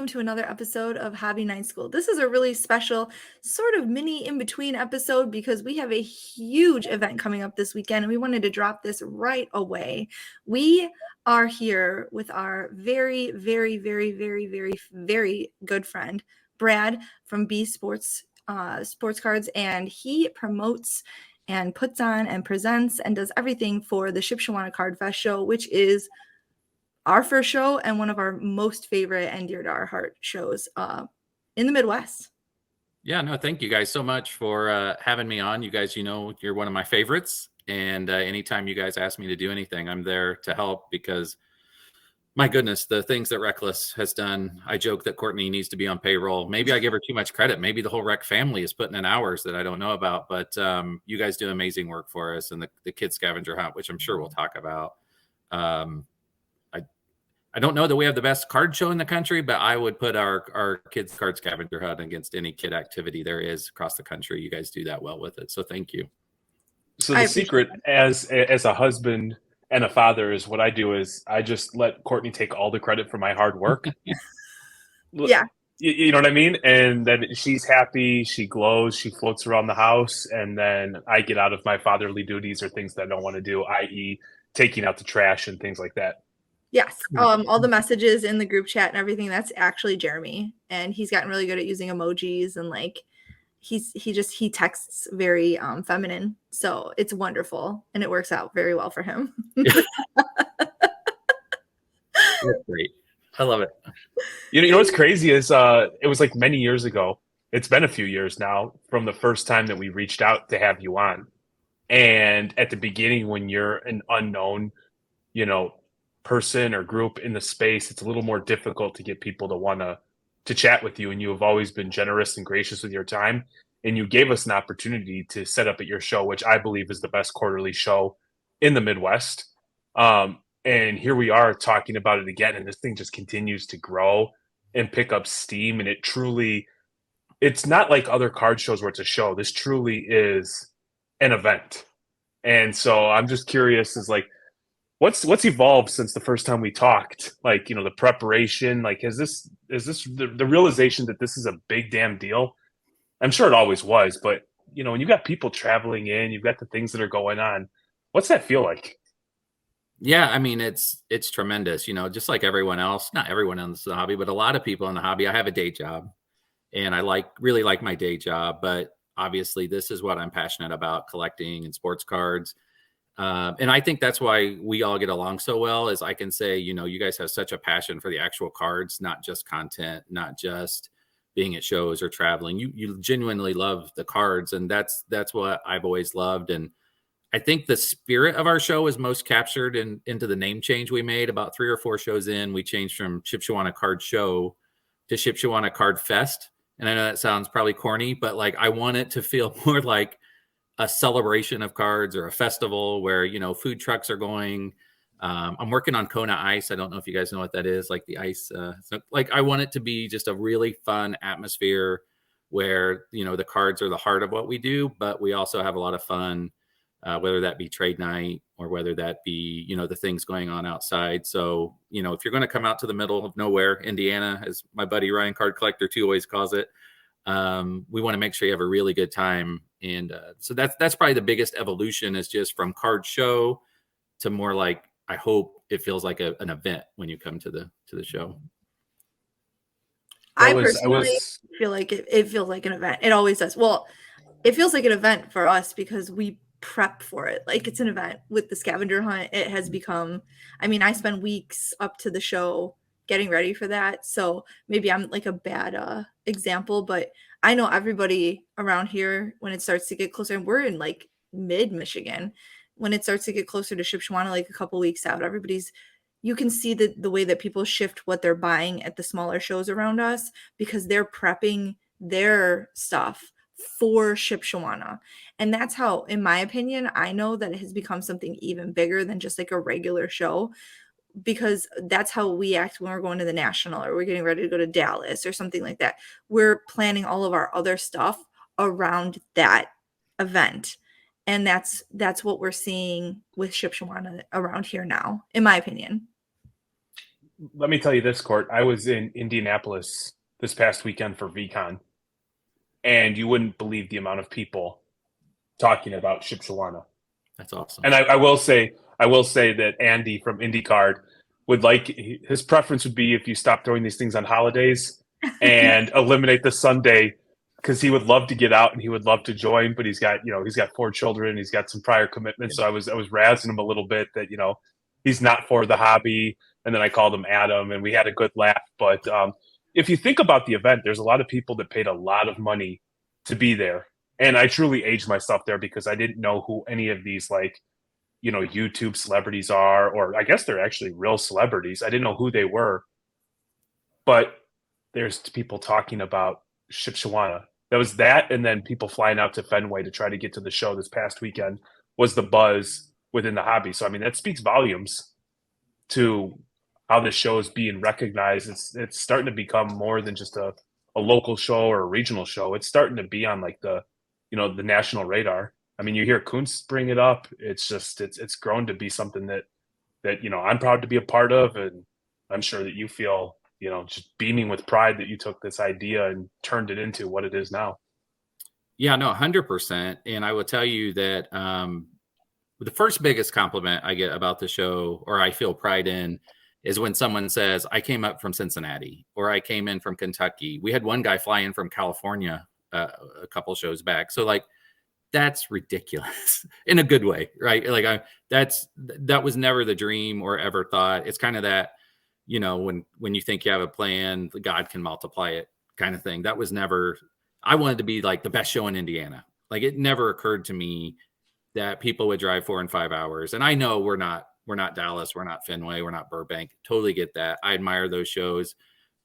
to another episode of Hobby Night School. This is a really special sort of mini in-between episode because we have a huge event coming up this weekend and we wanted to drop this right away. We are here with our very, very, very, very, very, very good friend, Brad from B Sports Cards, and he promotes and puts on and presents and does everything for the Shipshewana Card Fest show, which is our first show and one of our most favorite and dear to our heart shows in the Midwest. Yeah, no, thank you guys so much for having me on. You guys, you're one of my favorites. And anytime you guys ask me to do anything, I'm there to help because, my goodness, the things that Reckless has done. I joke that Courtney needs to be on payroll. Maybe I give her too much credit. Maybe the whole Rec family is putting in hours that I don't know about. But you guys do amazing work for us. And the Kids Scavenger Hunt, which I'm sure we'll talk about. I don't know that we have the best card show in the country, but I would put our kids card scavenger hunt against any kid activity there is across the country. You guys do that well with it. So thank you. So the secret as a husband and a father is what I do is I just let Courtney take all the credit for my hard work. Yeah. You know what I mean? And then she's happy, she glows, she floats around the house. And then I get out of my fatherly duties or things that I don't want to do, i.e. taking out the trash and things like that. Yes. All the messages in the group chat and everything, that's actually Jeremy. And he's gotten really good at using emojis and like he texts very feminine. So it's wonderful and it works out very well for him. That's great. I love it. You know what's crazy is it was like many years ago. It's been a few years now from the first time that we reached out to have you on. And at the beginning, when you're an unknown, person or group in the space, it's a little more difficult to get people to want to chat with you. And you have always been generous and gracious with your time. And you gave us an opportunity to set up at your show, which I believe is the best quarterly show in the Midwest. And here we are talking about it again. And this thing just continues to grow and pick up steam. And it's not like other card shows where it's a show. This truly is an event. And so I'm just curious what's evolved since the first time we talked? Like, the preparation, like, is this the realization that this is a big damn deal? I'm sure it always was, but when you got people traveling in, you've got the things that are going on. What's that feel like? Yeah, I mean, it's tremendous, just like everyone else, not everyone in the hobby, but a lot of people in the hobby. I have a day job and I really like my day job, but obviously this is what I'm passionate about, collecting and sports cards. And I think that's why we all get along so well, is I can say, you guys have such a passion for the actual cards, not just content, not just being at shows or traveling. You genuinely love the cards. And that's what I've always loved. And I think the spirit of our show is most captured into the name change we made about 3 or 4 shows in. We changed from Shipshewana Card Show to Shipshewana Card Fest. And I know that sounds probably corny, but like, I want it to feel more like a celebration of cards or a festival where, food trucks are going. I'm working on Kona Ice. I don't know if you guys know what that is, like the ice. So like, I want it to be just a really fun atmosphere where, the cards are the heart of what we do, but we also have a lot of fun, whether that be trade night or whether that be, the things going on outside. So, if you're going to come out to the middle of nowhere, Indiana, as my buddy Ryan Card Collector 2 always calls it, we want to make sure you have a really good time. And so that's probably the biggest evolution, is just from card show to more like, I hope it feels like an event when you come to the show. I personally feel like it feels like an event. It always does. Well, it feels like an event for us because we prep for it. Like, it's an event with the scavenger hunt. It has become, I spend weeks up to the show getting ready for that. So maybe I'm like a bad example, but I know everybody around here, when it starts to get closer, and we're in like mid-Michigan, when it starts to get closer to Shipshewana, like a couple weeks out, you can see the way that people shift what they're buying at the smaller shows around us because they're prepping their stuff for Shipshewana. And that's how, in my opinion, I know that it has become something even bigger than just like a regular show, because that's how we act when we're going to the National or we're getting ready to go to Dallas or something like that. We're planning all of our other stuff around that event. And that's what we're seeing with Shipshewana around here now, in my opinion. let me tell you this, Court. I was in Indianapolis this past weekend for VCon, and you wouldn't believe the amount of people talking about Shipshewana. That's awesome. And I will say that Andy from IndyCard would like, his preference would be if you stop throwing these things on holidays and eliminate the Sunday, because he would love to get out and he would love to join, but he's got 4 children, he's got some prior commitments. So I was razzing him a little bit that he's not for the hobby, and then I called him Adam, and we had a good laugh. But if you think about the event, there's a lot of people that paid a lot of money to be there, and I truly aged myself there because I didn't know who any of these YouTube celebrities are, or I guess they're actually real celebrities. I didn't know who they were, but there's people talking about Shipshewana. There was that, and then people flying out to Fenway to try to get to the show this past weekend was the buzz within the hobby. So, I mean, that speaks volumes to how this show is being recognized. It's starting to become more than just a local show or a regional show. It's starting to be on like the national radar. I mean, you hear Kuntz bring it up. It's just it's grown to be something that I'm proud to be a part of, and I'm sure that you feel just beaming with pride that you took this idea and turned it into what it is now. Yeah, no, 100%. And I will tell you that the first biggest compliment I get about the show, or I feel pride in, is when someone says, I came up from Cincinnati, or I came in from Kentucky. We had one guy fly in from California a couple shows back. So like, that's ridiculous in a good way, right? Like that was never the dream or ever thought. It's kind of that, when you think you have a plan, God can multiply it kind of thing. That was never, I wanted to be like the best show in Indiana. Like it never occurred to me that people would drive 4 and 5 hours. And I know we're not Dallas, we're not Fenway, we're not Burbank. Totally get that. I admire those shows,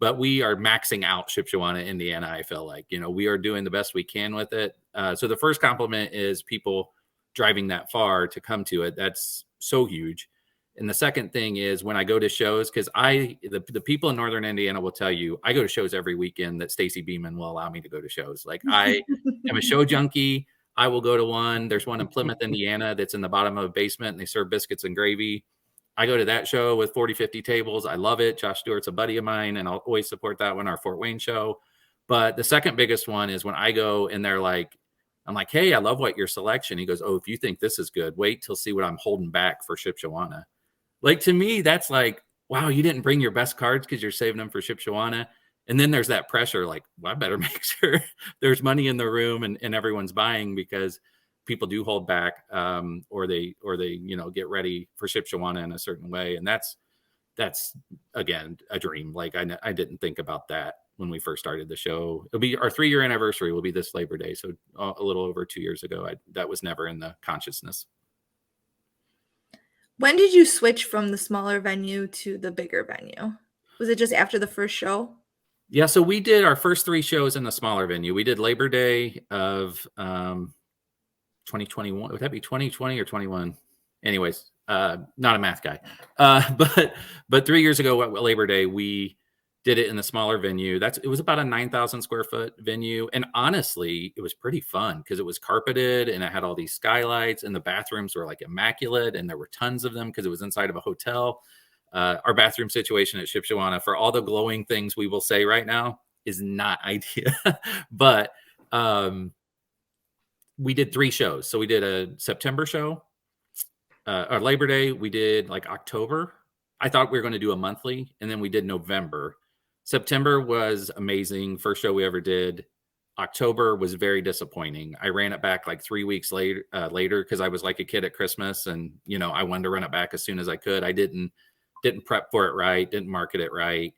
but we are maxing out Shipshewana, Indiana. I feel like, we are doing the best we can with it. So the first compliment is people driving that far to come to it. That's so huge. And the second thing is when I go to shows, because the people in Northern Indiana will tell you, I go to shows every weekend that Stacy Beeman will allow me to go to shows. Like I am a show junkie. I will go to one. There's one in Plymouth, Indiana that's in the bottom of a basement and they serve biscuits and gravy. I go to that show with 40, 50 tables. I love it. Josh Stewart's a buddy of mine, and I'll always support that one, our Fort Wayne show. But the second biggest one is when I go and I'm like, hey, I love what your selection. He goes, oh, if you think this is good, wait till see what I'm holding back for Shipshewana. Like, to me, that's like, wow, you didn't bring your best cards because you're saving them for Shipshewana. And then there's that pressure, like, well, I better make sure there's money in the room and everyone's buying, because people do hold back, or they get ready for Shipshewana in a certain way. And that's again, a dream. Like I didn't think about that when we first started the show. It'll be our 3-year anniversary will be this Labor Day. So a little over 2 years ago, that was never in the consciousness. When did you switch from the smaller venue to the bigger venue? Was it just after the first show? Yeah. So we did our first 3 shows in the smaller venue. We did Labor Day of 2021. Would that be 2020 or 21? Anyways, not a math guy. But 3 years ago at Labor Day, we did it in the smaller venue. It was about a 9,000 square foot venue. And honestly, it was pretty fun because it was carpeted and it had all these skylights, and the bathrooms were like immaculate, and there were tons of them because it was inside of a hotel. Our bathroom situation at Shipshewana, for all the glowing things we will say right now, is not ideal. But we did 3 shows. So we did a September show, or Labor Day. We did like October. I thought we were going to do a monthly, and then we did November. September was amazing. First show we ever did. October was very disappointing. I ran it back like 3 weeks later because I was like a kid at Christmas, and I wanted to run it back as soon as I could. I didn't prep for it right, didn't market it right.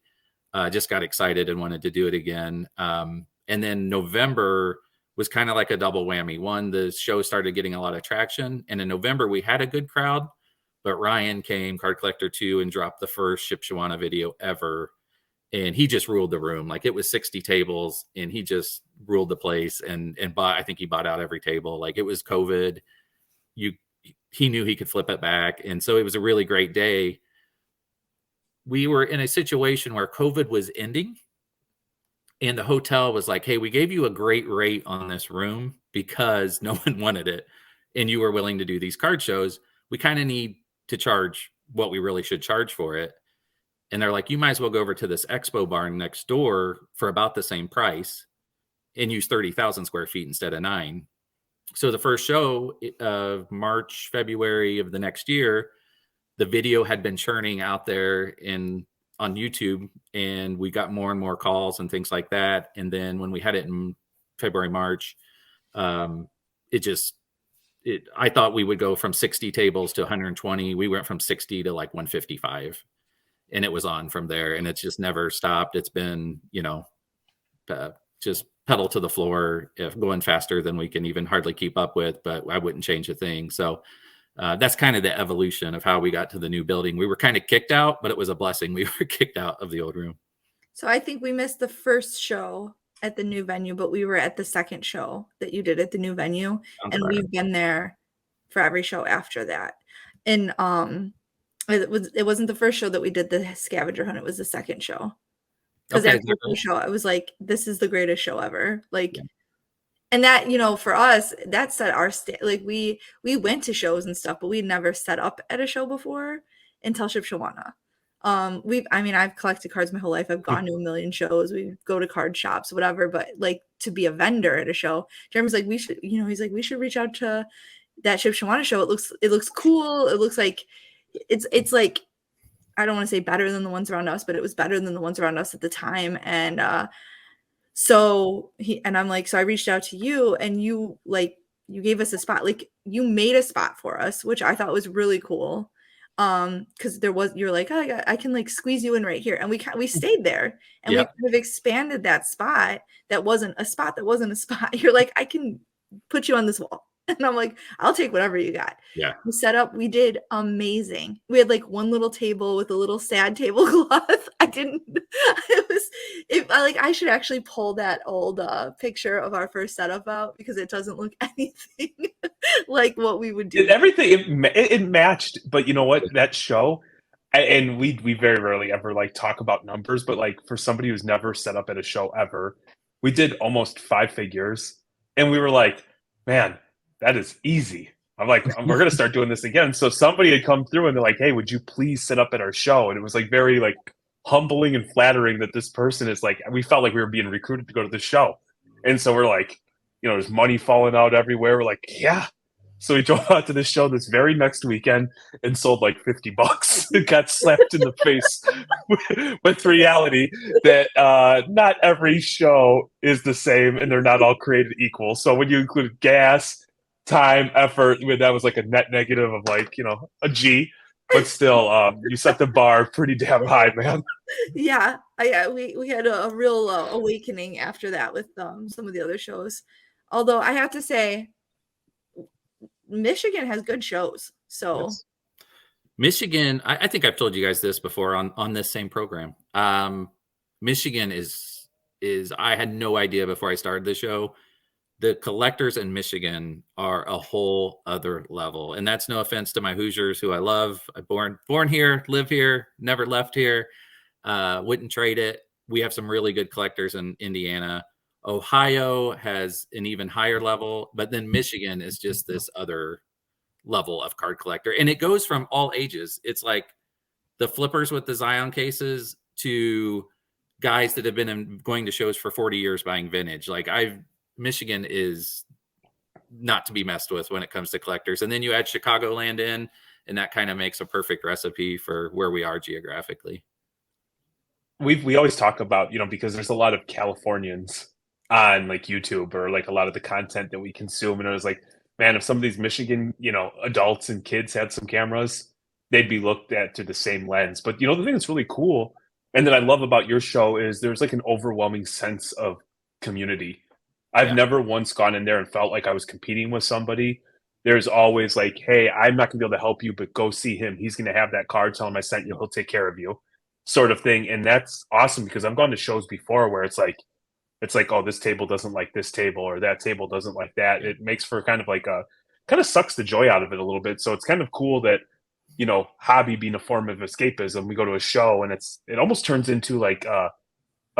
Just got excited and wanted to do it again. And then November was kind of like a double whammy. One, the show started getting a lot of traction, and in November we had a good crowd, but Ryan came, Card Collector 2, and dropped the first Shipshewana video ever. And he just ruled the room. Like, it was 60 tables and he just ruled the place and I think he bought out every table. Like, it was COVID. He knew he could flip it back. And so it was a really great day. We were in a situation where COVID was ending, and the hotel was like, hey, we gave you a great rate on this room because no one wanted it, and you were willing to do these card shows. We kind of need to charge what we really should charge for it. And they're like, you might as well go over to this expo barn next door for about the same price and use 30,000 square feet instead of 9. So the first show of March, February of the next year, the video had been churning out there on YouTube, and we got more and more calls and things like that. And then when we had it in February, March, I thought we would go from 60 tables to 120. We went from 60 to like 155, and it was on from there, and it's just never stopped. It's been, just pedal to the floor, going faster than we can even hardly keep up with, but I wouldn't change a thing. So that's kind of the evolution of how we got to the new building. We were kind of kicked out, but it was a blessing. We were kicked out of the old room. So I think we missed the first show at the new venue, but we were at the second show that you did at the new venue. Sounds And better. we've been there for every show after that. And it wasn't the first show that we did the scavenger hunt. It was the second show. Because Okay, after the first show, I was like, this is the greatest show ever. Like, Yeah. and that, for us, that set our like we went to shows and stuff, but we'd never set up at a show before until Shipshewana. I've collected cards my whole life. I've gone to a million shows. We go to card shops, whatever. But like to be a vendor at a show, Jeremy's like, we should, he's like, we should reach out to that Shipshewana show. It looks cool. It looks like it's like, I don't want to say better than the ones around us, but it was better than the ones around us at the time. And so I'm like, so I reached out to you, and you gave us a spot. Like you made a spot for us, which I thought was really cool. Because you're like, oh, I can like squeeze you in right here, and we stayed there, and we kind of expanded that spot. That wasn't a spot. You're like, I can put you on this wall. And I'm like, I'll take whatever you got. Yeah. We set up, we did amazing. We had like one little table with a little sad tablecloth. I should actually pull that old picture of our first setup out, because it doesn't look anything like what we would do. It matched, but you know what? That show, and we very rarely ever like talk about numbers, but like for somebody who's never set up at a show ever, we did almost 5 figures, and we were like, man, that is easy. I'm like, we're going to start doing this again. So somebody had come through and they're like, hey, would you please set up at our show? And it was like very like humbling and flattering that this person is like, we felt like we were being recruited to go to the show. And so we're like, there's money falling out everywhere. We're like, yeah. So we drove out to the show this very next weekend and sold like $50. It got slapped in the face with reality that not every show is the same, and they're not all created equal. So when you include gas, time, effort, that was like a net negative of like, a G, but still, you set the bar pretty damn high, man. Yeah. We had a real awakening after that with some of the other shows. Although I have to say, Michigan has good shows. So yes. Michigan, I think I've told you guys this before on this same program. Michigan is I had no idea before I started the show. The collectors in Michigan are a whole other level. And that's no offense to my Hoosiers, who I love. I'm born here, live here, never left here. Wouldn't trade it. We have some really good collectors in Indiana. Ohio has an even higher level, but then Michigan is just this other level of card collector. And it goes from all ages. It's like the flippers with the Zion cases to guys that have been going to shows for 40 years buying vintage. Michigan is not to be messed with when it comes to collectors. And then you add Chicagoland in, and that kind of makes a perfect recipe for where we are geographically. We always talk about, because there's a lot of Californians on like YouTube or like a lot of the content that we consume. And it was like, man, if some of these Michigan, adults and kids had some cameras, they'd be looked at through the same lens. But, the thing that's really cool and that I love about your show is there's like an overwhelming sense of community. I've never once gone in there and felt like I was competing with somebody. There's always like, hey, I'm not going to be able to help you, but go see him. He's going to have that card. Tell him I sent you. He'll take care of you, sort of thing. And that's awesome, because I've gone to shows before where it's like, oh, this table doesn't like this table, or that table doesn't like that. It makes for kind of sucks the joy out of it a little bit. So it's kind of cool that, hobby being a form of escapism, we go to a show and it almost turns into like a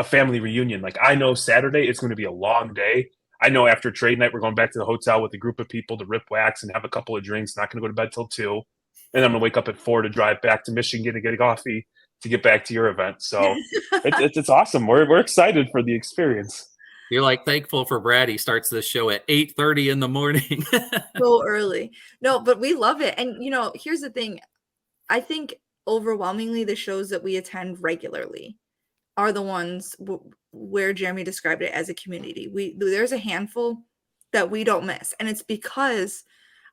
family reunion. Like, I know Saturday it's going to be a long day. I know after trade night, we're going back to the hotel with a group of people to rip wax and have a couple of drinks. Not going to go to bed till 2. And I'm going to wake up at 4 to drive back to Michigan to get a coffee. to get back to your event. So it's awesome. We're excited for the experience. You're like thankful for Brad. He starts this show at 8:30 in the morning. So early. No, but we love it. And here's the thing. I think overwhelmingly the shows that we attend regularly are the ones where Jeremy described it as a community. There's a handful that we don't miss, and it's because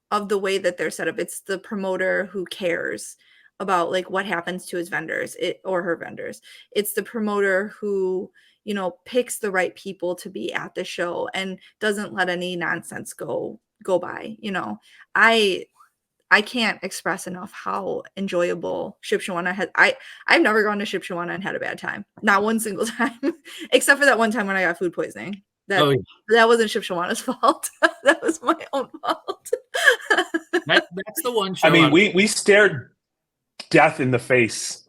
of the way that they're set up. It's the promoter who cares about like what happens to his vendors or her vendors. It's the promoter who picks the right people to be at the show and doesn't let any nonsense go by. I can't express enough how enjoyable Shipshewana has. I've never gone to Shipshewana and had a bad time. Not one single time, except for that one time when I got food poisoning. That wasn't Shipshewana's fault. That was my own fault. That's the one show. I mean, we stared death in the face.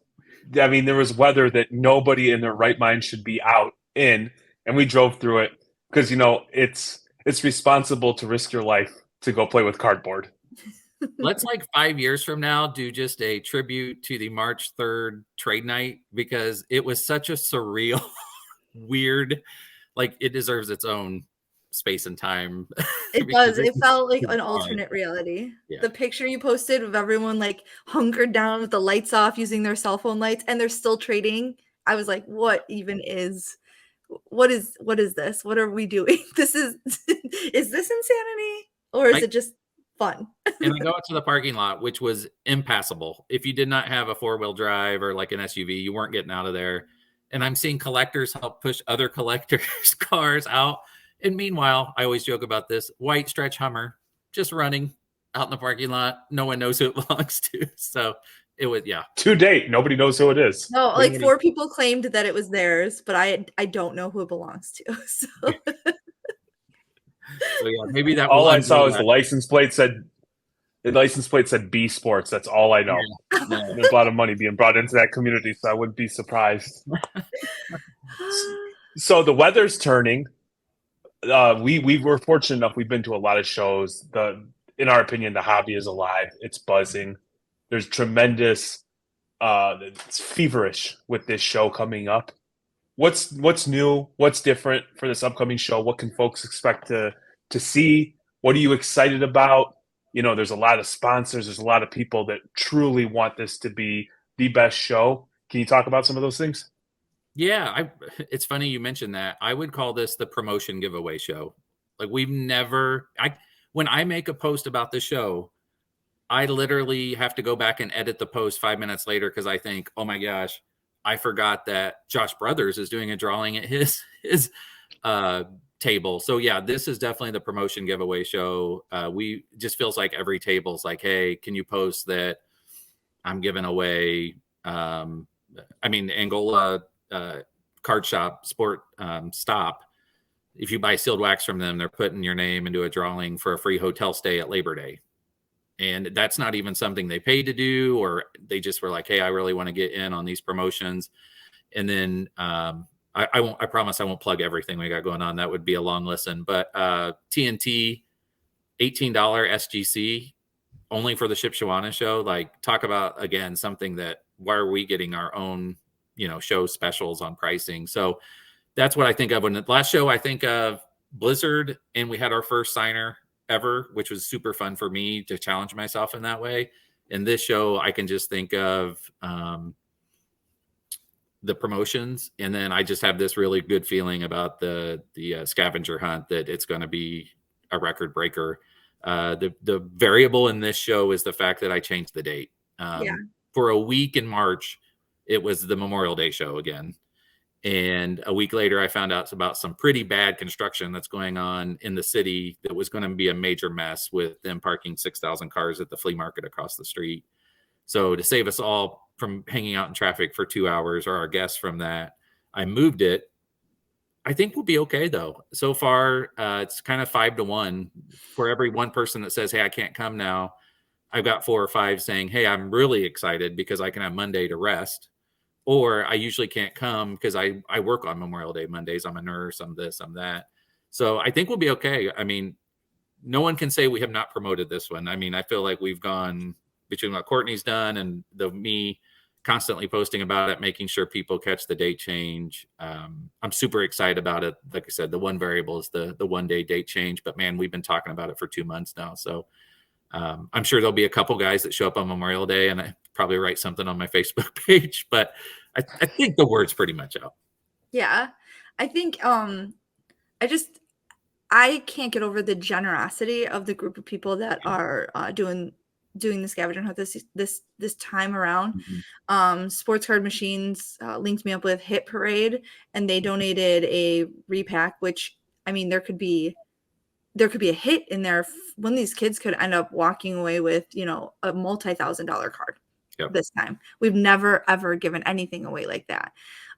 I mean, there was weather that nobody in their right mind should be out in, and we drove through it because it's responsible to risk your life to go play with cardboard. Let's 5 years from now do just a tribute to the March 3rd trade night, because it was such a surreal, weird, it deserves its own space and time. It does. It felt like an alternate reality. Yeah. The picture you posted of everyone hunkered down with the lights off using their cell phone lights, and they're still trading. I was like, what is this? What are we doing? Is this insanity, or is it just fun? And I go out to the parking lot, which was impassable. If you did not have a 4-wheel drive or an SUV, you weren't getting out of there. And I'm seeing collectors help push other collectors' cars out. And meanwhile, I always joke about this, white stretch Hummer just running out in the parking lot. No one knows who it belongs to. So it was, yeah. To date, nobody knows who it is. No, 4 people claimed that it was theirs, but I don't know who it belongs to. So, so yeah, maybe that. All I saw was the license plate said B Sports. That's all I know. Yeah. There's a lot of money being brought into that community, so I wouldn't be surprised. So the weather's turning. We were fortunate enough. We've been to a lot of shows. In our opinion, the hobby is alive. It's buzzing. There's tremendous. It's feverish with this show coming up. What's new? What's different for this upcoming show? What can folks expect to see? What are you excited about? There's a lot of sponsors. There's a lot of people that truly want this to be the best show. Can you talk about some of those things? Yeah, it's funny you mentioned that. I would call this the promotion giveaway show. When I make a post about the show, I literally have to go back and edit the post 5 minutes later because I think, oh my gosh, I forgot that Josh Brothers is doing a drawing at his table. So yeah, this is definitely the promotion giveaway show. We just feels like every table's like, hey, can you post that I'm giving away? Angola Card Shop Sport Stop. If you buy sealed wax from them, they're putting your name into a drawing for a free hotel stay at Labor Day. And that's not even something they paid to do, or they just were like, hey, I really want to get in on these promotions. And then I promise I won't plug everything we got going on. That would be a long listen. But TNT, $18 SGC, only for the Shipshewana show. Talk about, again, something that, why are we getting our own, show specials on pricing? So that's what I think of. When the last show, I think of Blizzard, and we had our first signer ever, which was super fun for me to challenge myself in that way. And this show, I can just think of the promotions, and then I just have this really good feeling about the scavenger hunt, that it's going to be a record breaker. The variable in this show is the fact that I changed the date. For a week in March, it was the Memorial Day show again. And a week later, I found out about some pretty bad construction that's going on in the city that was going to be a major mess, with them parking 6,000 cars at the flea market across the street. So to save us all from hanging out in traffic for 2 hours, or our guests from that, I moved it. I think we'll be okay, though. So far, it's kind of 5-1. For every one person that says, hey, I can't come now, I've got 4 or 5 saying, hey, I'm really excited because I can have Monday to rest. Or I usually can't come because I work on Memorial Day Mondays. I'm a nurse, I'm this, I'm that. So I think we'll be okay. I mean, no one can say we have not promoted this one. I mean, I feel like we've gone between what Courtney's done and me constantly posting about it, making sure people catch the date change. I'm super excited about it. Like I said, the one variable is the 1 day date change, but man, we've been talking about it for 2 months now. So I'm sure there'll be a couple guys that show up on Memorial Day, and I probably write something on my Facebook page, but I think the word's pretty much out. Yeah. I think I can't get over the generosity of the group of people that are doing the scavenger hunt this time around. Sports Card Machines linked me up with Hit Parade, and they donated a repack, which, I mean, there could be a hit in there. One of these kids could end up walking away with, a multi-$1,000 card. Yep. This time. We've never ever given anything away like that.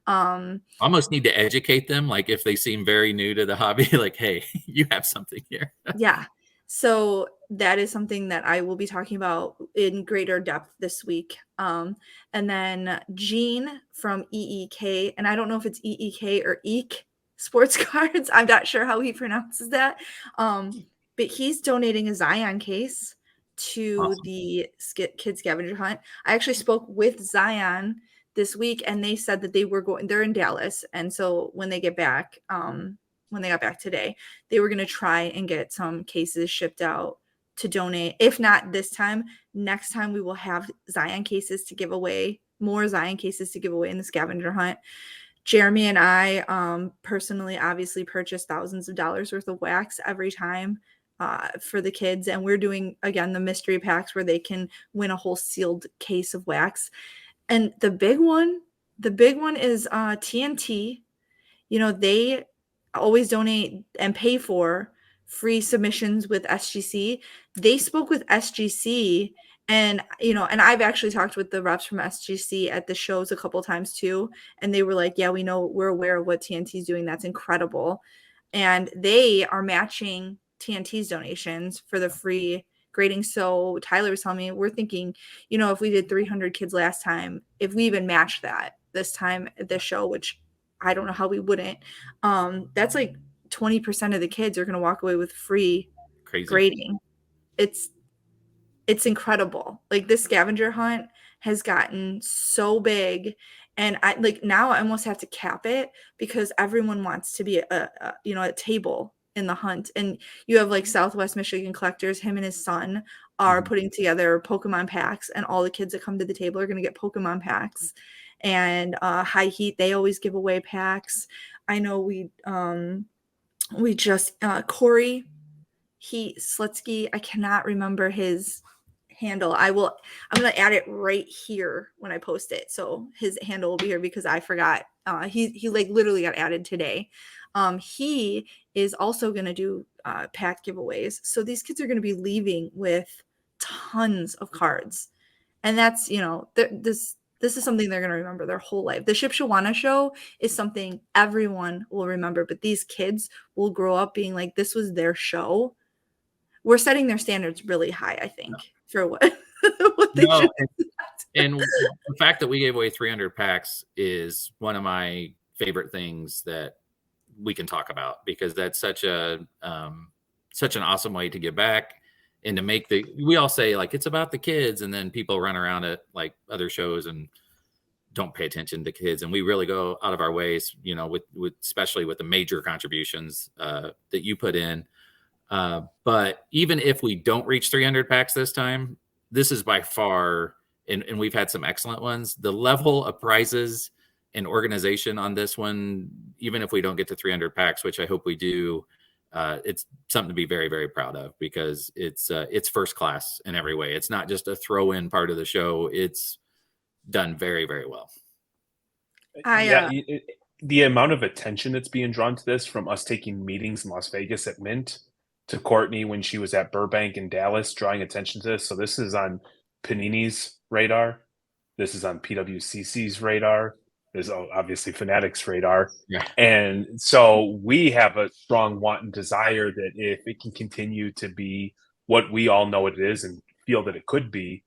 Almost need to educate them, like if they seem very new to the hobby, like, hey, you have something here. Yeah. So that is something that I will be talking about in greater depth this week. And then Gene from EEK, and I don't know if it's EEK or EEK Sports Cards. I'm not sure how he pronounces that. But he's donating a Zion case to Awesome. the Kids Scavenger Hunt. I actually spoke with Zion this week, and they said that they're in Dallas. And so when they get back, when they got back today, they were going to try and get some cases shipped out to donate. If not this time, next time we will have Zion cases to give away, more Zion cases to give away in the scavenger hunt. Jeremy and I personally obviously purchase thousands of dollars worth of wax every time for the kids. And we're doing, again, the mystery packs where they can win a whole sealed case of wax. And the big one is TNT. They always donate and pay for free submissions with SGC. They spoke with SGC, and I've actually talked with the reps from SGC at the shows a couple times too, and they were like, yeah, we're aware of what TNT is doing. That's incredible. And they are matching TNT's donations for the free grading. So Tyler was telling me, we're thinking, if we did 300 kids last time, if we even matched that this time at this show, which I don't know how we wouldn't, that's like 20% of the kids are going to walk away with free grading. It's incredible. Like, this scavenger hunt has gotten so big, and now I almost have to cap it because everyone wants to be a table in the hunt. And you have like Southwest Michigan Collectors, him and his son are putting together Pokemon packs, and all the kids that come to the table are going to get Pokemon packs. And High Heat, they always give away packs. I know we just Corey Slitsky, I cannot remember his handle. I'm going to add it right here when I post it, so his handle will be here because I forgot. He like literally got added today. He is also going to do pack giveaways, so these kids are going to be leaving with tons of cards, and that's this is something they're going to remember their whole life. The Shipshewana show is something everyone will remember, but these kids will grow up being like, this was their show. We're setting their standards really high, I think, for what they should. And the fact that we gave away 300 packs is one of my favorite things that we can talk about, because that's such an awesome way to give back. And to make we all say like it's about the kids, and then people run around at like other shows and don't pay attention to kids. And we really go out of our ways, with especially with the major contributions that you put in. But even if we don't reach 300 packs this time, this is by far, and we've had some excellent ones, the level of prizes and organization on this one, even if we don't get to 300 packs, which I hope we do, it's something to be very, very proud of, because it's first class in every way. It's not just a throw in part of the show. It's done very, very well. The amount of attention that's being drawn to this, from us taking meetings in Las Vegas at Mint to Courtney when she was at Burbank and Dallas, drawing attention to this. So this is on Panini's radar. This is on PWCC's radar. There's obviously Fanatics radar. Yeah. And so we have a strong want and desire that if it can continue to be what we all know it is and feel that it could be,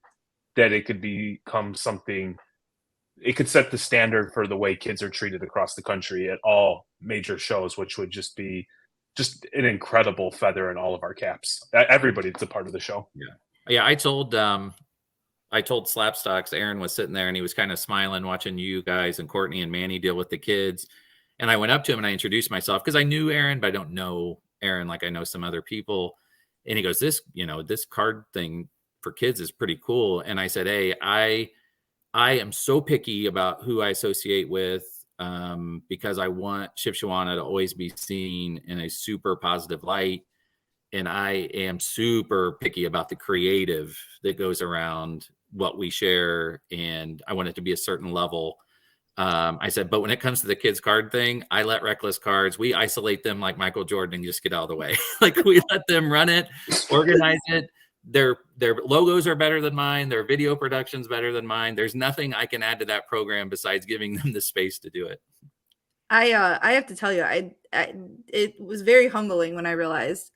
that it could become something, it could set the standard for the way kids are treated across the country at all major shows, which would just be just an incredible feather in all of our caps. Everybody that's a part of the show. Yeah. I told I told Slapstocks, Aaron was sitting there and he was kind of smiling, watching you guys and Courtney and Manny deal with the kids. And I went up to him and I introduced myself because I knew Aaron, but I don't know Aaron like I know some other people. And he goes, this card thing for kids is pretty cool. And I said, hey, I am so picky about who I associate with because I want Shipshewana to always be seen in a super positive light. And I am super picky about the creative that goes around what we share. And I want it to be a certain level. I said, but when it comes to the kids card thing, I let Reckless Cards, we isolate them like Michael Jordan and just get out of the way. Like we let them run it, organize it. Their logos are better than mine. Their video production's better than mine. There's nothing I can add to that program besides giving them the space to do it. I have to tell you, it was very humbling when I realized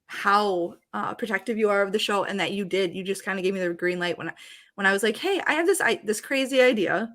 how protective you are of the show, and that you just kind of gave me the green light when I was like, hey, I have this crazy idea,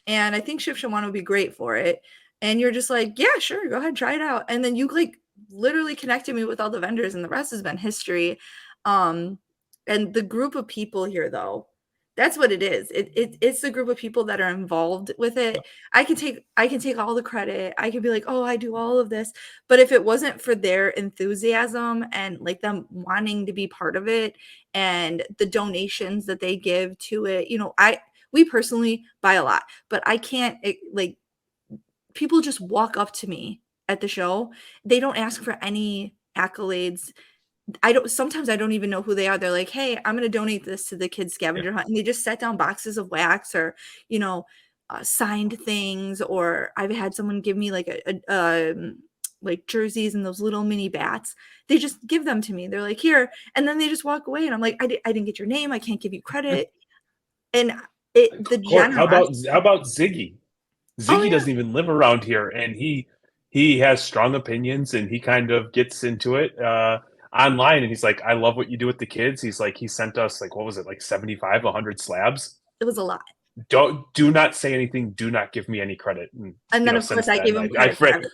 and I think Shipshewana would be great for it. And you're just like, yeah, sure, go ahead, try it out. And then you like literally connected me with all the vendors, and the rest has been history. And the group of people here, though, that's what it is. It's the group of people that are involved with it. I can take all the credit. I can be like, oh, I do all of this. But if it wasn't for their enthusiasm and like them wanting to be part of it and the donations that they give to it, we personally buy a lot, but I can't like people just walk up to me at the show. They don't ask for any accolades. Sometimes I don't even know who they are. They're like, hey, I'm going to donate this to the kids scavenger hunt. And they just set down boxes of wax or, signed things. Or I've had someone give me like like jerseys and those little mini bats. They just give them to me. They're like, here. And then they just walk away. And I'm like, I didn't get your name. I can't give you credit. And how about Ziggy? Ziggy doesn't even live around here, and he has strong opinions, and he kind of gets into it online, and he's like, I love what you do with the kids. He's like, he sent us like, what was it, like 75, 100 slabs? It was a lot. Do not say anything. Do not give me any credit. And then, of course, I gave him credit.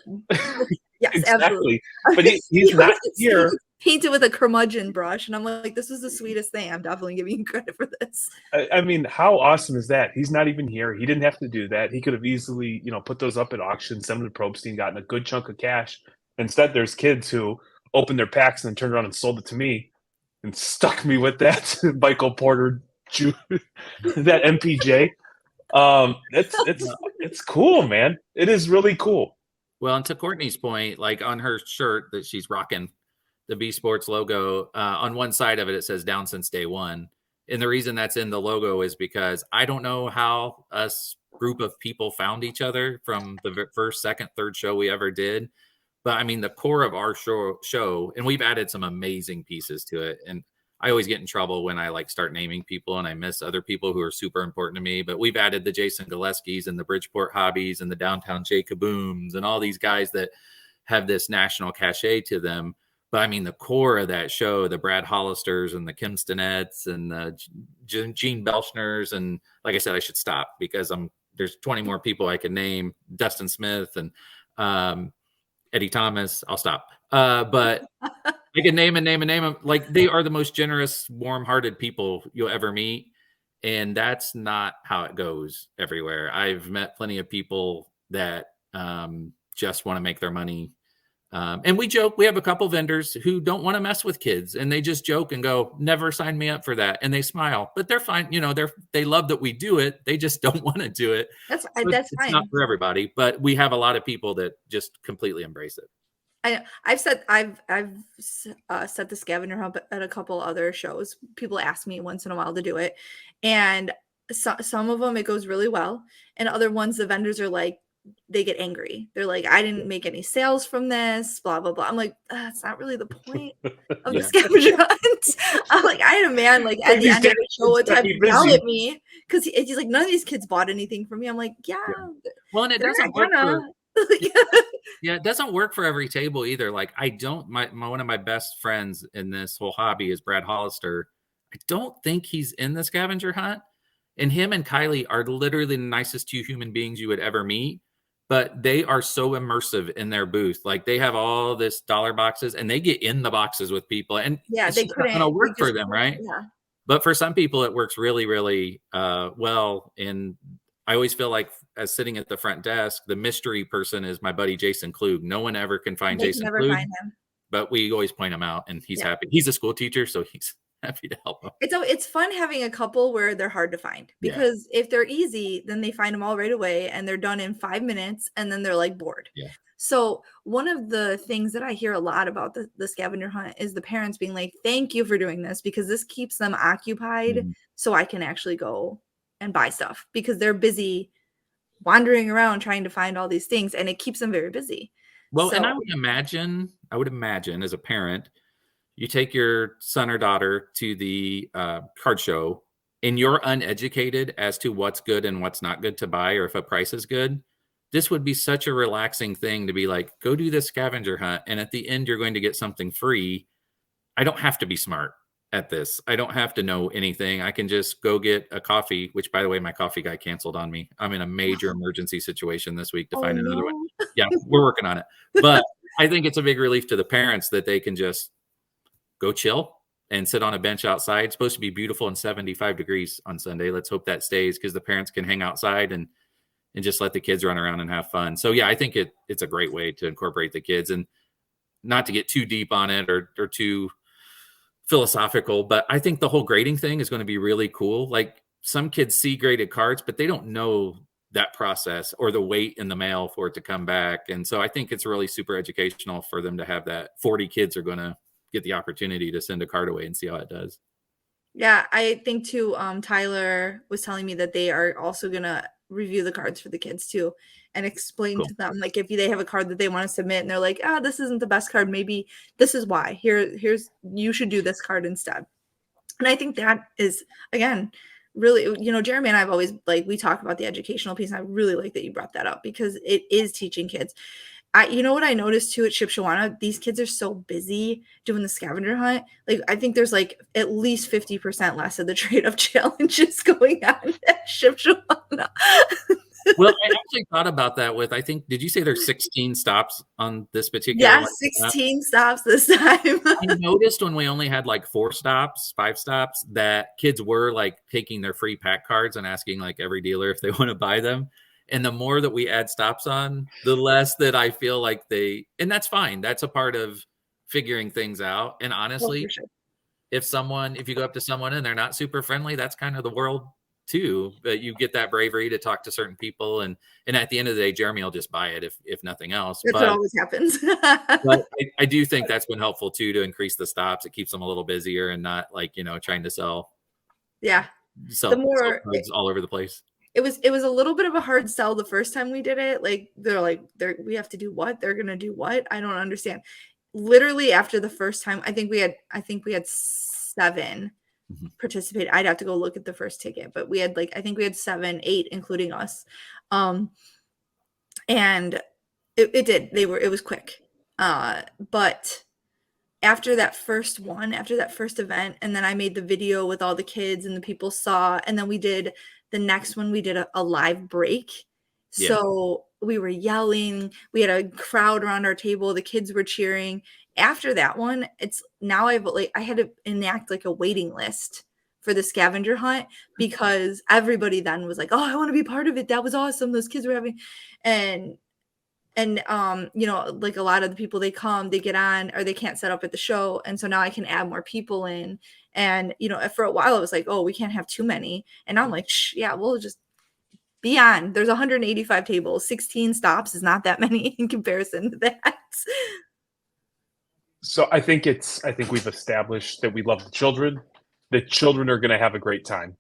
Yes, exactly. But he's not here. Painted with a curmudgeon brush, and I'm like, this is the sweetest thing. I'm definitely giving you credit for this. I mean, how awesome is that? He's not even here. He didn't have to do that. He could have easily, put those up at auction, sent them to Probstein, gotten a good chunk of cash. Instead, there's kids who opened their packs and then turned around and sold it to me and stuck me with that Michael Porter, that MPJ. It's cool, man. It is really cool. Well, and to Courtney's point, like on her shirt that she's rocking, the B Sports logo, on one side of it, it says down since day one. And the reason that's in the logo is because I don't know how us group of people found each other from the first, second, third show we ever did. But I mean, the core of our show, and we've added some amazing pieces to it. And I always get in trouble when I like start naming people and I miss other people who are super important to me. But we've added the Jason Gillespie's and the Bridgeport Hobbies and the Downtown Jacobooms and all these guys that have this national cachet to them. But I mean, the core of that show, the Brad Hollisters and the Kim Stinnetts and the Gene Belchners. And like I said, I should stop because there's 20 more people I can name, Dustin Smith and Eddie Thomas. I'll stop. But I can name them. Like, they are the most generous, warm-hearted people you'll ever meet. And that's not how it goes everywhere. I've met plenty of people that just want to make their money. And we joke, we have a couple vendors who don't want to mess with kids, and they just joke and go, never sign me up for that. And they smile, but they're fine. They love that we do it. They just don't want to do it. That's So fine. it's not for everybody, but we have a lot of people that just completely embrace it. I've set the scavenger hunt at a couple other shows. People ask me once in a while to do it, and some of them it goes really well, and other ones the vendors are like, they get angry. They're like, I didn't make any sales from this, blah blah blah. I'm like, that's not really the point of the scavenger hunt. I'm like, I had a man like at the end of the show one time yell at me because he's like, none of these kids bought anything from me. I'm like, yeah. Well, and it doesn't work it doesn't work for every table either. Like, one of my best friends in this whole hobby is Brad Hollister. I don't think he's in the scavenger hunt, and him and Kylie are literally the nicest two human beings you would ever meet. But they are so immersive in their booth. Like, they have all this dollar boxes and they get in the boxes with people, and it's not going to work for them, right? Yeah. But for some people, it works really, really well. And I always feel like, as sitting at the front desk, the mystery person is my buddy Jason Klug. No one ever can find They can Jason never Klug, find him. but we always point him out, and he's Yeah. happy. He's a school teacher, so he's happy to help him. It's fun having a couple where they're hard to find, Yeah. because if they're easy, then they find them all right away and they're done in 5 minutes, and then they're like bored. Yeah. So one of the things that I hear a lot about the scavenger hunt is the parents being like, thank you for doing this, because this keeps them occupied, Mhm. so I can actually go and buy stuff, because they're busy wandering around trying to find all these things, and it keeps them very busy. Well, and So I would imagine as a parent, you take your son or daughter to the card show, and you're uneducated as to what's good and what's not good to buy, or if a price is good. This would be such a relaxing thing to be like, go do this scavenger hunt, and at the end, you're going to get something free. I don't have to be smart at this. I don't have to know anything. I can just go get a coffee, which, by the way, my coffee guy canceled on me. I'm in a major emergency situation this week to find another one. Yeah, we're working on it. But I think it's a big relief to the parents that they can just go chill and sit on a bench outside. It's supposed to be beautiful and 75 degrees on Sunday. Let's hope that stays, because the parents can hang outside and just let the kids run around and have fun. So yeah, I think it's a great way to incorporate the kids, and not to get too deep on it or too philosophical, but I think the whole grading thing is going to be really cool. Like, some kids see graded cards, but they don't know that process or the wait in the mail for it to come back. And so I think it's really super educational for them to have that. 40 kids are going to get the opportunity to send a card away and see how it does. Yeah, I think too, Tyler was telling me that they are also gonna review the cards for the kids too, and explain Cool. to them, like, if they have a card that they want to submit and they're like, ah, this isn't the best card, maybe this is why. Here's you should do this card instead. And I think that is, again, really, Jeremy and I've always, like, we talk about the educational piece, and I really like that you brought that up, because it is teaching kids. You know what I noticed too at Shipshewana? These kids are so busy doing the scavenger hunt. Like, I think there's like at least 50% less of the trade-up challenges going on at Shipshewana. Well, I actually thought about that with, I think, did you say there's 16 stops on this particular? Yes, 16 stops this time. I noticed when we only had like 5 stops, that kids were like taking their free pack cards and asking like every dealer if they want to buy them. And the more that we add stops on, the less that I feel like and that's fine. That's a part of figuring things out. And honestly, for sure. if you go up to someone and they're not super friendly, that's kind of the world too. But you get that bravery to talk to certain people. And at the end of the day, Jeremy will just buy it if nothing else. That's what always happens. But I do think that's been helpful too, to increase the stops. It keeps them a little busier and not like, trying to sell cards all over the place. It was a little bit of a hard sell the first time we did it. Like, we have to do what? They're going to do what? I don't understand. Literally after the first time, I think we had 7 participate. I'd have to go look at the first ticket, but we had 7, 8, including us. And it was quick. But after that first event, and then I made the video with all the kids and the people saw, and then the next one we did a live break. Yeah. So we were yelling, we had a crowd around our table, the kids were cheering. After that one, I had to enact like a waiting list for the scavenger hunt, because everybody then was like, oh, I want to be part of it. That was awesome. Those kids were having, and like, a lot of the people, they get on, or they can't set up at the show. And so now I can add more people in. And, for a while I was like, oh, we can't have too many. And I'm like, yeah, we'll just be on. There's 185 tables. 16 stops is not that many in comparison to that. So I think we've established that we love the children. The children are going to have a great time.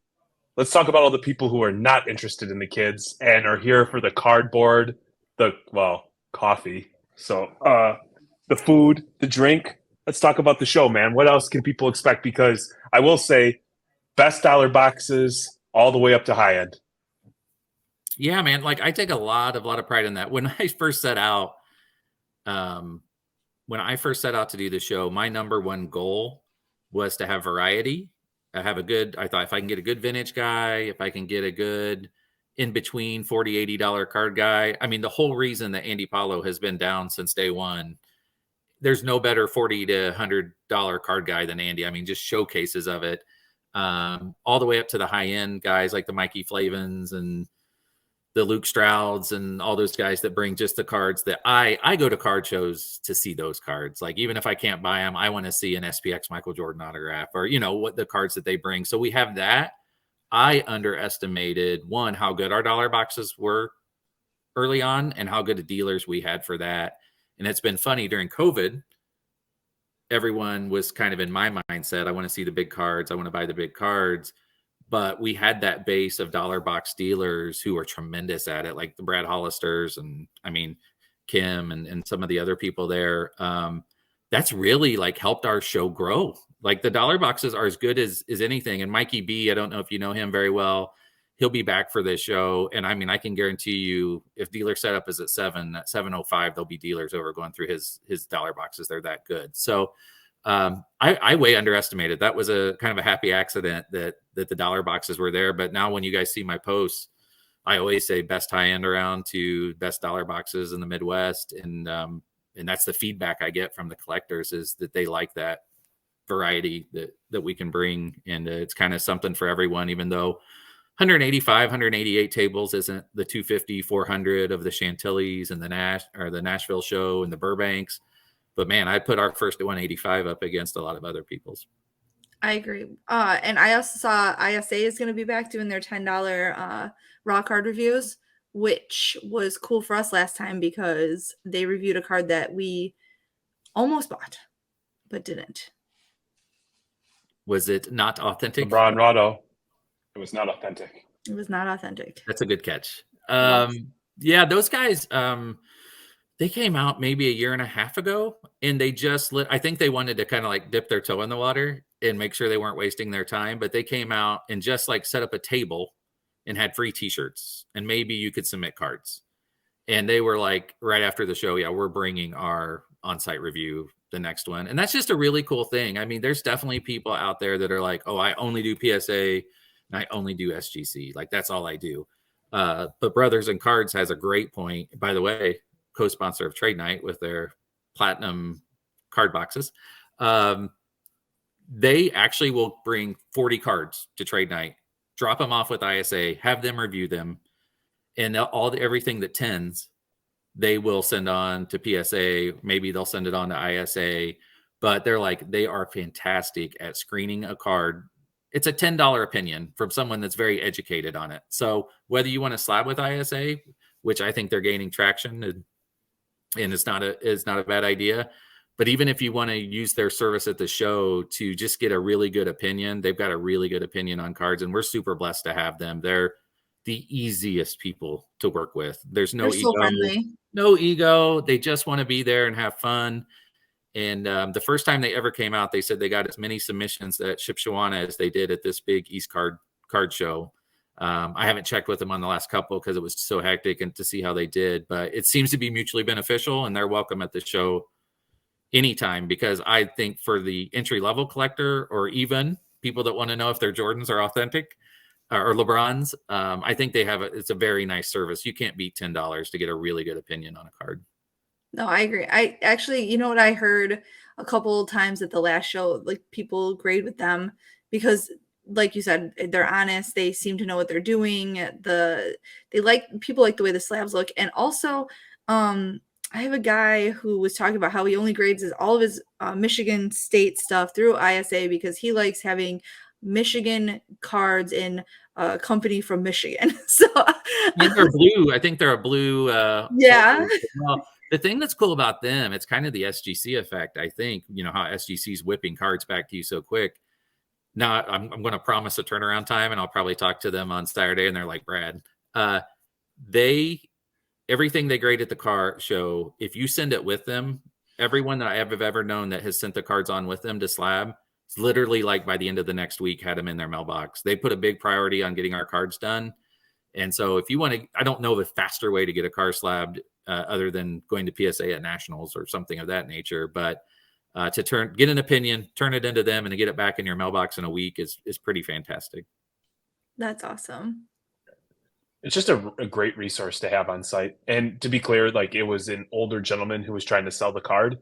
Let's talk about all the people who are not interested in the kids and are here for the cardboard, coffee. So the food, the drink. Let's talk about the show, man. What else can people expect? Because I will say, best dollar boxes all the way up to high end. Yeah, man. Like, I take a lot of pride in that. When I first set out to do the show, my number one goal was to have variety. I thought if I can get a good vintage guy, if I can get a good in between $40, $80 card guy. I mean, the whole reason that Andy Paulo has been down since day one, there's no better $40 to $100 card guy than Andy. I mean, just showcases of it. all the way up to the high end guys like the Mikey Flavins and the Luke Strouds and all those guys that bring just the cards that I go to card shows to see those cards. Like, even if I can't buy them, I want to see an SPX Michael Jordan autograph, or, you know, what the cards that they bring. So we have that. I underestimated, one, how good our dollar boxes were early on and how good of dealers we had for that. And it's been funny during COVID, everyone was kind of in my mindset, I want to see the big cards, I want to buy the big cards. But we had that base of dollar box dealers who are tremendous at it, like the Brad Hollisters and, I mean, Kim and some of the other people there. That's really like helped our show grow. Like, the dollar boxes are as good as anything. And Mikey B, I don't know if you know him very well, he'll be back for this show. And I mean, I can guarantee you, if dealer setup is at 7:05, there'll be dealers over going through his dollar boxes. They're that good. So I way underestimated. That was a kind of a happy accident that the dollar boxes were there. But now when you guys see my posts, I always say best high end around to best dollar boxes in the Midwest. And that's the feedback I get from the collectors, is that they like that variety that we can bring. And it's kind of something for everyone, even though 185, 188 tables isn't the 250, 400 of the Chantilly's and the Nashville show and the Burbanks. But man, I put our first 185 up against a lot of other people's. I agree. And I also saw ISA is going to be back doing their $10 raw card reviews, which was cool for us last time because they reviewed a card that we almost bought, but didn't. Was it not authentic? LeBron Rado. It was not authentic. It was not authentic. That's a good catch. Yes. Yeah, those guys, they came out maybe a year and a half ago, and they just I think they wanted to kind of like dip their toe in the water and make sure they weren't wasting their time. But they came out and just like set up a table and had free t-shirts, and maybe you could submit cards. And they were like, right after the show, yeah, we're bringing our on-site review, the next one. And that's just a really cool thing. I mean, there's definitely people out there that are like, oh, I only do PSA and I only do SGC. Like, that's all I do. But Brothers and Cards has a great point. By the way, co-sponsor of Trade Night with their platinum card boxes. They actually will bring 40 cards to Trade Night, drop them off with ISA, have them review them, and everything that tens, they will send on to PSA. Maybe they'll send it on to ISA, but they are fantastic at screening a card. It's a $10 opinion from someone that's very educated on it. So whether you want to slab with ISA, which I think they're gaining traction, and it's not a bad idea. But even if you want to use their service at the show to just get a really good opinion, they've got a really good opinion on cards, and we're super blessed to have them. They're the easiest people to work with. There's no ego, no ego. They just want to be there and have fun. And the first time they ever came out, they said they got as many submissions at Shipshewana as they did at this big East card show. I haven't checked with them on the last couple because it was so hectic and to see how they did, but it seems to be mutually beneficial, and they're welcome at the show anytime, because I think for the entry level collector, or even people that want to know if their Jordans are authentic or LeBrons, I think it's a very nice service. You can't beat $10 to get a really good opinion on a card. No, I agree. I actually, you know what I heard a couple of times at the last show, like, people agreed with them because, like you said, they're honest. They seem to know what they're doing. People like the way the slabs look. And also, I have a guy who was talking about how he only grades all of his Michigan State stuff through ISA because he likes having Michigan cards in a company from Michigan. So they're blue. I think they're a blue. Yeah. Well, the thing that's cool about them, it's kind of the SGC effect. I think, you know, how SGC's whipping cards back to you so quick. Now I'm going to promise a turnaround time, and I'll probably talk to them on Saturday, and they're like, Brad, everything they grade at the car show, if you send it with them, everyone that I have ever known that has sent the cards on with them to slab, it's literally like by the end of the next week had them in their mailbox. They put a big priority on getting our cards done. And so if you want to, I don't know of a faster way to get a car slabbed other than going to PSA at Nationals or something of that nature. But to get an opinion, turn it into them, and to get it back in your mailbox in a week is pretty fantastic. That's awesome. It's just a great resource to have on site. And to be clear, like, it was an older gentleman who was trying to sell the card,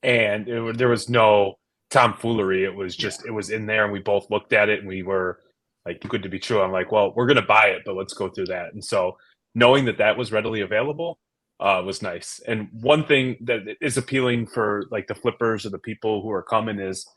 and there was no tomfoolery. It was just, it was in there, and we both looked at it and we were like, good to be true. I'm like, well, we're going to buy it, but let's go through that. And so knowing that that was readily available was nice. And one thing that is appealing for like the flippers or the people who are coming is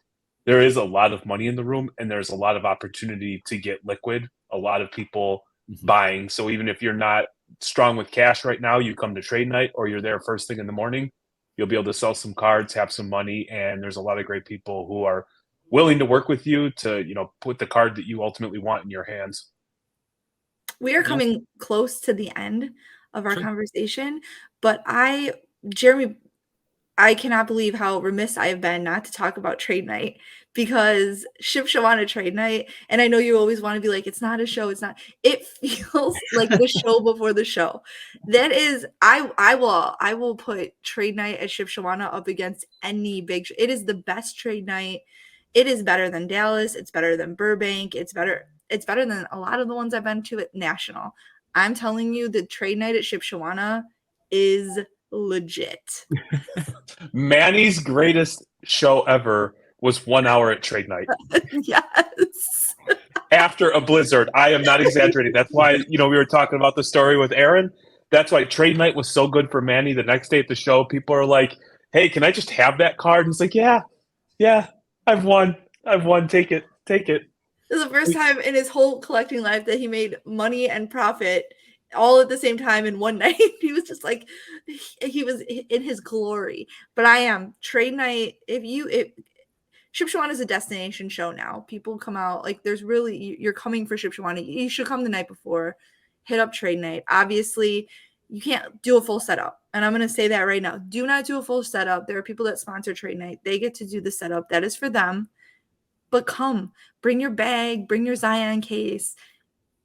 there is a lot of money in the room, and there's a lot of opportunity to get liquid. A lot of people buying. So even if you're not strong with cash right now, you come to trade night, or you're there first thing in the morning, you'll be able to sell some cards, have some money, and there's a lot of great people who are willing to work with you to, you know, put the card that you ultimately want in your hands. We are coming close to the end of our conversation, but Jeremy, I cannot believe how remiss I have been not to talk about trade night, because Shipshewana trade night, and I know you always want to be like, it's not a show, it's not. It feels like the show before the show. That is, I will put trade night at Shipshewana up against any big. It is the best trade night. It is better than Dallas. It's better than Burbank. It's better than a lot of the ones I've been to at National. I'm telling you, the trade night at Shipshewana is legit. Manny's greatest show ever was 1 hour at trade night. Yes. After a blizzard. I am not exaggerating. That's why, you know, we were talking about the story with Aaron. That's why trade night was so good for Manny. The next day at the show, people are like, hey, can I just have that card? And he's like, yeah, I've won. Take it. This is the first time in his whole collecting life that he made money and profit all at the same time in one night. He was just like, he was in his glory. But I am trade night. Shipshewana is a destination show now. People come out, like, there's really, you're coming for Shipshewana. You should come the night before, hit up trade night. Obviously, you can't do a full setup. And I'm going to say that right now. Do not do a full setup. There are people that sponsor trade night. They get to do the setup. That is for them. But come, bring your bag, bring your Zion case.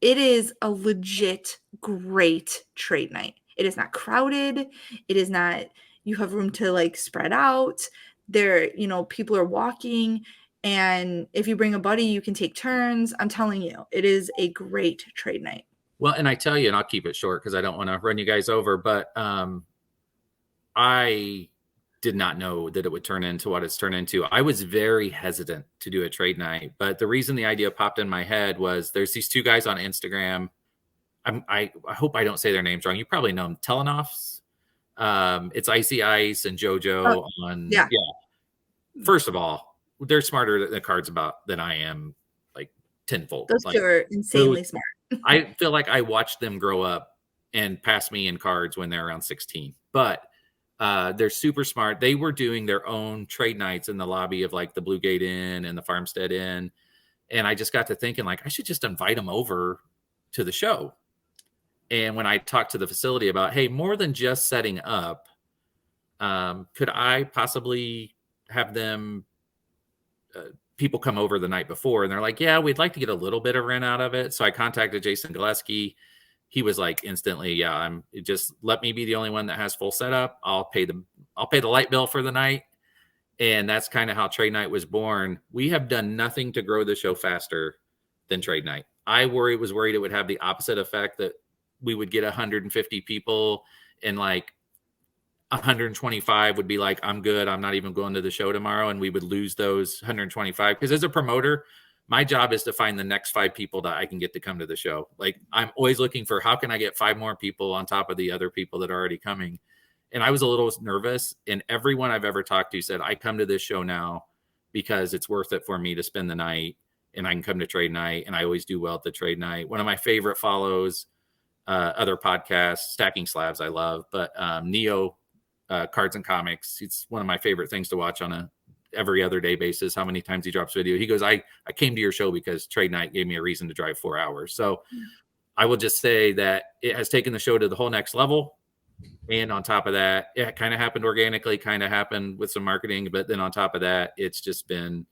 It is a legit great trade night. It is not crowded. It is not, you have room to like spread out. There, you know, people are walking. And if you bring a buddy, you can take turns. I'm telling you, it is a great trade night. Well, and I tell you, and I'll keep it short because I don't want to run you guys over, but I did not know that it would turn into what it's turned into. I was very hesitant to do a trade night, but the reason the idea popped in my head was there's these two guys on Instagram. I hope I don't say their names wrong. You probably know them. Telenoffs. It's Icy Ice and JoJo on. Yeah. First of all, they're smarter at the cards than I am, like tenfold. Those two are insanely smart. I feel like I watched them grow up and pass me in cards when they're around 16, but they're super smart. They were doing their own trade nights in the lobby of like the Blue Gate Inn and the Farmstead Inn. And I just got to thinking, like, I should just invite them over to the show. And when I talked to the facility about, hey, more than just setting up, could I possibly have them, people come over the night before? And they're like, yeah, we'd like to get a little bit of rent out of it. So I contacted Jason Gillespie. He was like instantly, yeah, just let me be the only one that has full setup. I'll pay the light bill for the night. And that's kind of how trade night was born. We have done nothing to grow the show faster than trade night. I was worried it would have the opposite effect, that we would get 150 people and like 125 would be like, I'm good, I'm not even going to the show tomorrow. And we would lose those 125. Because as a promoter, my job is to find the next 5 people that I can get to come to the show. Like, I'm always looking for, how can I get 5 more people on top of the other people that are already coming? And I was a little nervous. And everyone I've ever talked to said, I come to this show now because it's worth it for me to spend the night, and I can come to trade night. And I always do well at the trade night. One of my favorite follows, other podcasts, Stacking Slabs, I love, but Neo Cards and Comics, it's one of my favorite things to watch on a every other day basis. How many times he drops video. He goes, I came to your show because trade night gave me a reason to drive 4 hours. So I will just say that it has taken the show to the whole next level. And on top of that, it kind of happened organically, kind of happened with some marketing. But then on top of that, it's just been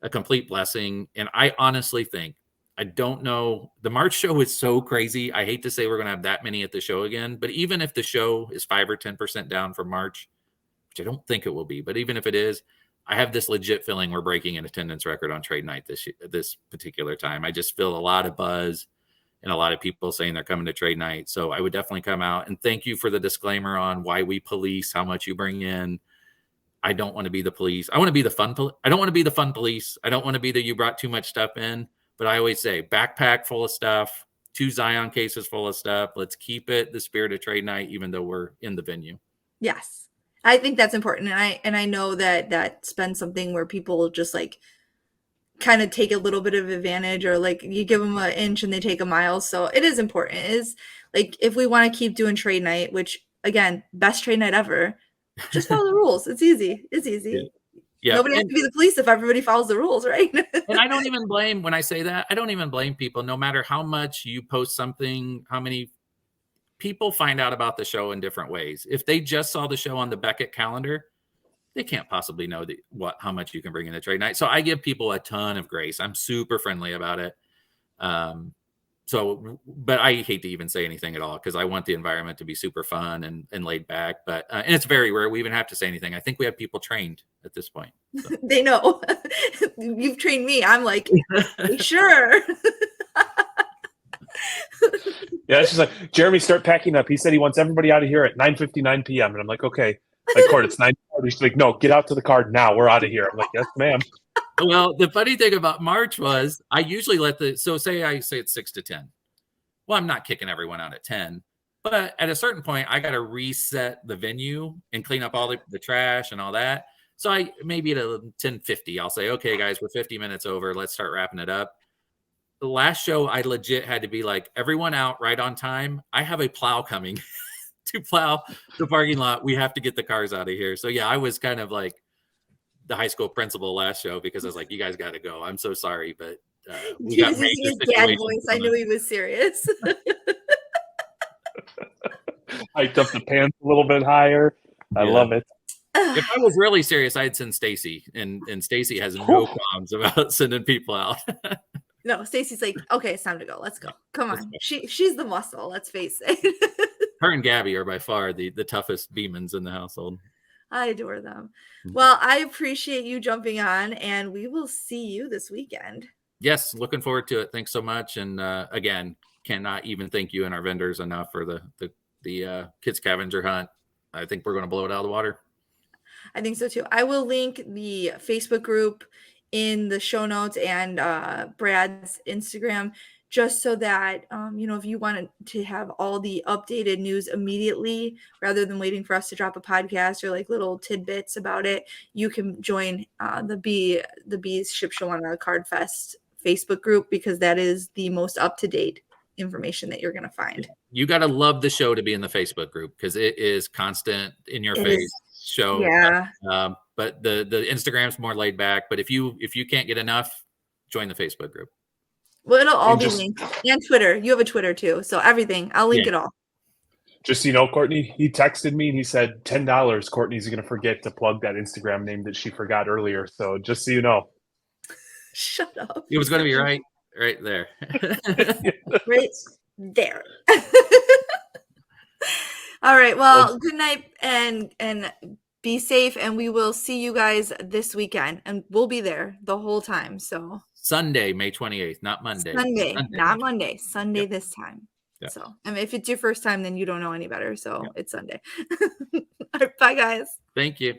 a complete blessing. And I honestly think, I don't know, the March show is so crazy. I hate to say we're going to have that many at the show again, but even if the show is 5 or 10% down from March, which I don't think it will be, but even if it is, I have this legit feeling we're breaking an attendance record on trade night this particular time. I just feel a lot of buzz and a lot of people saying they're coming to trade night. So I would definitely come out, and thank you for the disclaimer on why we police how much you bring in. I don't want to be the police. I want to be the fun. I don't want to be the fun police. I don't want to be the you brought too much stuff in. But I always say backpack full of stuff, 2 Zion cases full of stuff. Let's keep it the spirit of trade night, even though we're in the venue. Yes, I think that's important, and I know that that's been something where people just like kind of take a little bit of advantage, or like you give them an inch and they take a mile. So it is important. It is like, if we want to keep doing trade night, which again, best trade night ever, just follow the rules. It's easy. It's easy. Yeah. Nobody has to be the police if everybody follows the rules, right? And I don't even blame, when I say that, I don't even blame people, no matter how much you post something, how many people find out about the show in different ways. If they just saw the show on the Beckett calendar, they can't possibly know how much you can bring in a trade night. So I give people a ton of grace. I'm super friendly about it. But I hate to even say anything at all, because I want the environment to be super fun and laid back. But and it's very rare we even have to say anything. I think we have people trained at this point. So. They know. You've trained me. I'm like, sure. Yeah, it's just like, Jeremy, start packing up. He said he wants everybody out of here at 9:59 p.m. And I'm like, okay. Like, Court, it's 9:40. She's like, no, get out to the card now. We're out of here. I'm like, yes, ma'am. Well, the funny thing about March was I usually say it's 6 to 10. Well, I'm not kicking everyone out at 10, but at a certain point, I got to reset the venue and clean up all the trash and all that. So I maybe at 10:50, I'll say, okay, guys, we're 50 minutes over. Let's start wrapping it up. The last show, I legit had to be like, everyone out right on time. I have a plow coming to plow the parking lot. We have to get the cars out of here. So yeah, I was kind of like the high school principal last show, because I was like, you guys got to go. I'm so sorry, but we got major his dad voice. I knew he was serious. Hiked up the pants a little bit higher. I love it. If I was really serious, I'd send Stacy, and Stacy has no qualms about sending people out. No, Stacy's like, okay, it's time to go. Let's go. Come on. She's the muscle. Let's face it. Her and Gabby are by far the toughest Beemans in the household. I adore them. Well, I appreciate you jumping on, and we will see you this weekend. Yes, looking forward to it. Thanks so much. And again, cannot even thank you and our vendors enough for the kid scavenger hunt. I think we're going to blow it out of the water. I think so too. I will link the Facebook group in the show notes, and Brad's Instagram, just so that, if you wanted to have all the updated news immediately, rather than waiting for us to drop a podcast or like little tidbits about it, you can join the Bees Shipshewana Card Fest Facebook group, because that is the most up-to-date information that you're going to find. You got to love the show to be in the Facebook group, because it is constant in your face show. Yeah. But the Instagram's more laid back. But if you can't get enough, join the Facebook group. Well, it'll all be linked. And Twitter. You have a Twitter too. So everything. I'll link it all. Just so you know, Courtney, he texted me and he said $10. Courtney's going to forget to plug that Instagram name that she forgot earlier. So just so you know. Shut up. It was going to be right there. Right there. All right. Well, good night and be safe, and we will see you guys this weekend, and we'll be there the whole time. So Sunday, May 28th, not Monday. Sunday. Not Monday. Sunday this time. Yep. So, if it's your first time, then you don't know any better. So it's Sunday. All right, bye, guys. Thank you.